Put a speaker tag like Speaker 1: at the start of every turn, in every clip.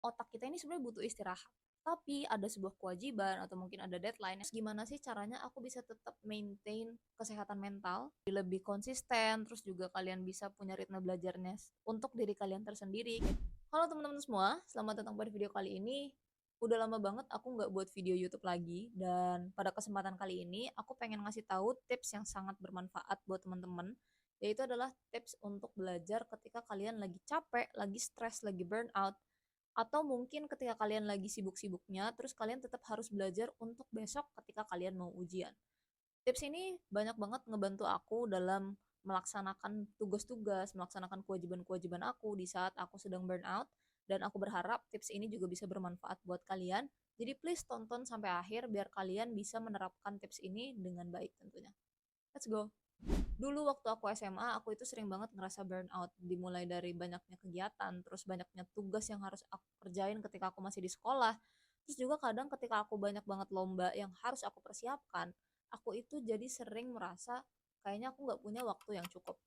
Speaker 1: otak kita ini sebenarnya butuh istirahat. Tapi ada sebuah kewajiban atau mungkin ada deadline. Gimana sih caranya aku bisa tetap maintain kesehatan mental, lebih konsisten, terus juga kalian bisa punya ritme belajarnya untuk diri kalian tersendiri. Halo teman-teman semua, selamat datang pada video kali ini. Udah lama banget aku nggak buat video YouTube lagi, dan pada kesempatan kali ini aku pengen ngasih tahu tips yang sangat bermanfaat buat teman-teman, yaitu adalah tips untuk belajar ketika kalian lagi capek, lagi stres, lagi burnout, atau mungkin ketika kalian lagi sibuk-sibuknya, terus kalian tetap harus belajar untuk besok ketika kalian mau ujian. Tips ini banyak banget ngebantu aku dalam melaksanakan tugas-tugas, melaksanakan kewajiban-kewajiban aku di saat aku sedang burnout, dan aku berharap tips ini juga bisa bermanfaat buat kalian. Jadi please tonton sampai akhir biar kalian bisa menerapkan tips ini dengan baik tentunya. Let's go! Dulu waktu aku SMA, aku itu sering banget ngerasa burnout, dimulai dari banyaknya kegiatan, terus banyaknya tugas yang harus aku kerjain ketika aku masih di sekolah, terus juga kadang ketika aku banyak banget lomba yang harus aku persiapkan, aku itu jadi sering merasa kayaknya aku nggak punya waktu yang cukup.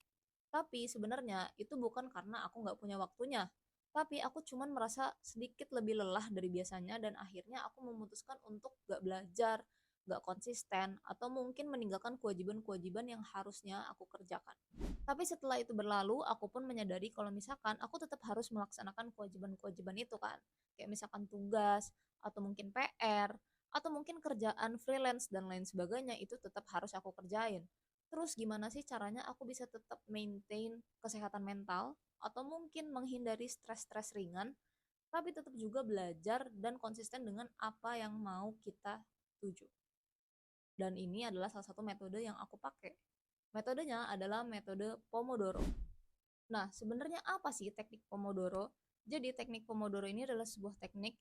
Speaker 1: Tapi sebenarnya itu bukan karena aku nggak punya waktunya, tapi aku cuman merasa sedikit lebih lelah dari biasanya dan akhirnya aku memutuskan untuk nggak belajar, nggak konsisten, atau mungkin meninggalkan kewajiban-kewajiban yang harusnya aku kerjakan. Tapi setelah itu berlalu, aku pun menyadari kalau misalkan aku tetap harus melaksanakan kewajiban-kewajiban itu kan. Kayak misalkan tugas, atau mungkin PR, atau mungkin kerjaan freelance dan lain sebagainya itu tetap harus aku kerjain. Terus gimana sih caranya aku bisa tetap maintain kesehatan mental atau mungkin menghindari stres-stres ringan, tapi tetap juga belajar dan konsisten dengan apa yang mau kita tuju. Dan ini adalah salah satu metode yang aku pakai. Metodenya adalah metode Pomodoro. Nah, sebenarnya apa sih teknik Pomodoro? Jadi, teknik Pomodoro ini adalah sebuah teknik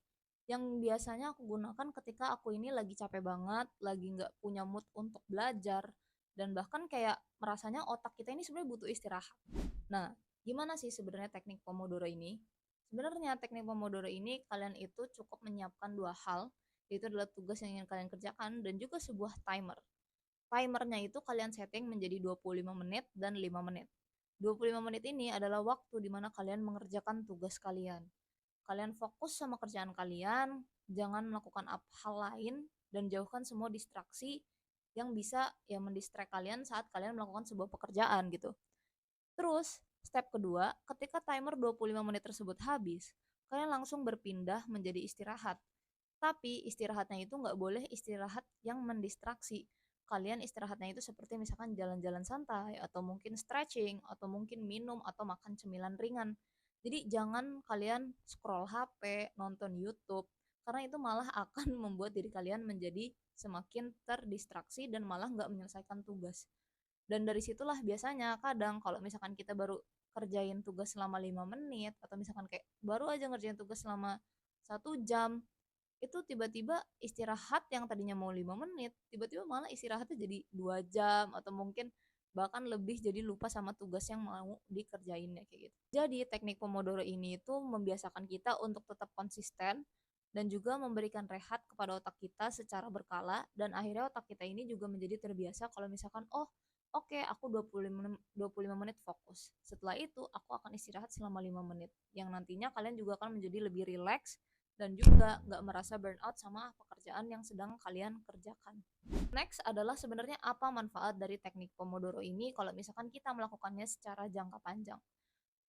Speaker 1: yang biasanya aku gunakan ketika aku ini lagi capek banget, lagi nggak punya mood untuk belajar, dan bahkan kayak merasanya otak kita ini sebenarnya butuh istirahat. Nah, gimana sih sebenarnya teknik Pomodoro ini? Sebenarnya teknik Pomodoro ini kalian itu cukup menyiapkan dua hal, yaitu adalah tugas yang ingin kalian kerjakan dan juga sebuah timer. Timernya itu kalian setting menjadi 25 menit dan 5 menit. 25 menit ini adalah waktu di mana kalian mengerjakan tugas kalian. Kalian fokus sama kerjaan kalian, jangan melakukan hal lain, dan jauhkan semua distraksi yang bisa ya mendistract kalian saat kalian melakukan sebuah pekerjaan gitu. Terus, step kedua, ketika timer 25 menit tersebut habis, kalian langsung berpindah menjadi istirahat. Tapi istirahatnya itu nggak boleh istirahat yang mendistraksi. Kalian istirahatnya itu seperti misalkan jalan-jalan santai, atau mungkin stretching, atau mungkin minum atau makan cemilan ringan. Jadi jangan kalian scroll HP, nonton YouTube, karena itu malah akan membuat diri kalian menjadi semakin terdistraksi dan malah nggak menyelesaikan tugas. Dan dari situlah biasanya kadang kalau misalkan kita baru kerjain tugas selama 5 menit, atau misalkan kayak baru aja ngerjain tugas selama 1 jam, itu tiba-tiba istirahat yang tadinya mau 5 menit, tiba-tiba malah istirahatnya jadi 2 jam, atau mungkin bahkan lebih, jadi lupa sama tugas yang mau dikerjainnya kayak gitu. Jadi teknik Pomodoro ini itu membiasakan kita untuk tetap konsisten dan juga memberikan rehat kepada otak kita secara berkala, dan akhirnya otak kita ini juga menjadi terbiasa kalau misalkan oh oke, aku 25 menit fokus. Setelah itu aku akan istirahat selama 5 menit. Yang nantinya kalian juga akan menjadi lebih rileks dan juga nggak merasa burnout sama pekerjaan yang sedang kalian kerjakan. Next adalah sebenarnya apa manfaat dari teknik Pomodoro ini kalau misalkan kita melakukannya secara jangka panjang.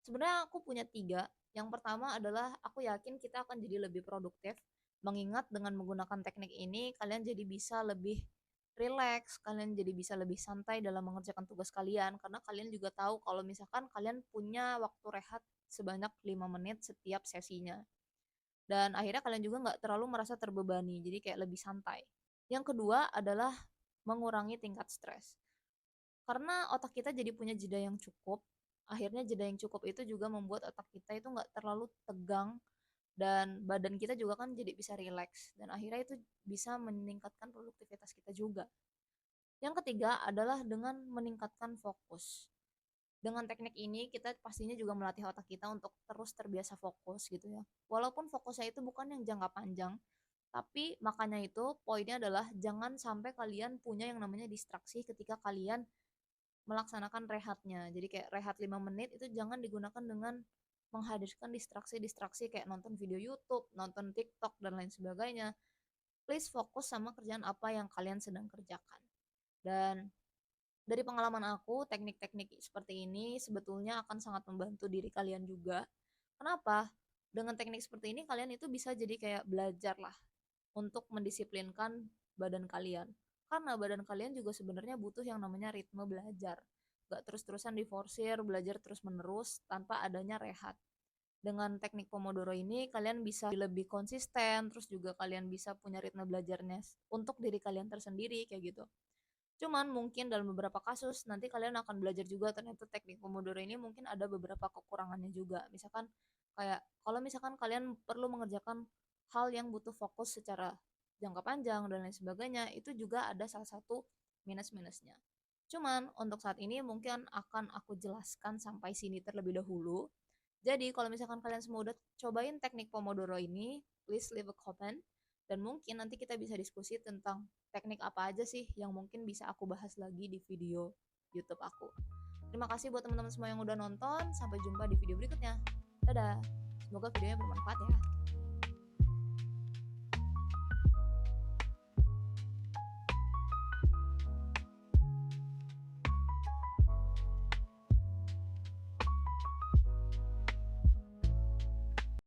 Speaker 1: Sebenarnya aku punya tiga. Yang pertama adalah aku yakin kita akan jadi lebih produktif, mengingat dengan menggunakan teknik ini kalian jadi bisa lebih relax, kalian jadi bisa lebih santai dalam mengerjakan tugas kalian, karena kalian juga tahu kalau misalkan kalian punya waktu rehat sebanyak 5 menit setiap sesinya. Dan akhirnya kalian juga nggak terlalu merasa terbebani, jadi kayak lebih santai. Yang kedua adalah mengurangi tingkat stres. Karena otak kita jadi punya jeda yang cukup, akhirnya jeda yang cukup itu juga membuat otak kita itu nggak terlalu tegang, dan badan kita juga kan jadi bisa rileks, dan akhirnya itu bisa meningkatkan produktivitas kita juga. Yang ketiga adalah dengan meningkatkan fokus. Dengan teknik ini kita pastinya juga melatih otak kita untuk terus terbiasa fokus gitu ya. Walaupun fokusnya itu bukan yang jangka panjang, tapi makanya itu poinnya adalah jangan sampai kalian punya yang namanya distraksi ketika kalian melaksanakan rehatnya. Jadi kayak rehat 5 menit itu jangan digunakan dengan menghadirkan distraksi-distraksi kayak nonton video YouTube, nonton TikTok, dan lain sebagainya. Please fokus sama kerjaan apa yang kalian sedang kerjakan. Dan dari pengalaman aku, teknik-teknik seperti ini sebetulnya akan sangat membantu diri kalian juga. Kenapa? Dengan teknik seperti ini kalian itu bisa jadi kayak belajar lah untuk mendisiplinkan badan kalian. Karena badan kalian juga sebenarnya butuh yang namanya ritme belajar. Gak terus-terusan diforsir, belajar terus-menerus tanpa adanya rehat. Dengan teknik Pomodoro ini kalian bisa lebih konsisten, terus juga kalian bisa punya ritme belajarnya untuk diri kalian tersendiri kayak gitu. Cuman mungkin dalam beberapa kasus nanti kalian akan belajar juga ternyata teknik Pomodoro ini mungkin ada beberapa kekurangannya juga. Misalkan kayak kalau misalkan kalian perlu mengerjakan hal yang butuh fokus secara jangka panjang dan lain sebagainya, itu juga ada salah satu minus-minusnya. Cuman untuk saat ini mungkin akan aku jelaskan sampai sini terlebih dahulu. Jadi kalau misalkan kalian semua udah cobain teknik Pomodoro ini, please leave a comment dan mungkin nanti kita bisa diskusi tentang teknik apa aja sih yang mungkin bisa aku bahas lagi di video YouTube aku. Terima kasih buat teman-teman semua yang udah nonton. Sampai jumpa di video berikutnya. Dadah. Semoga videonya bermanfaat ya.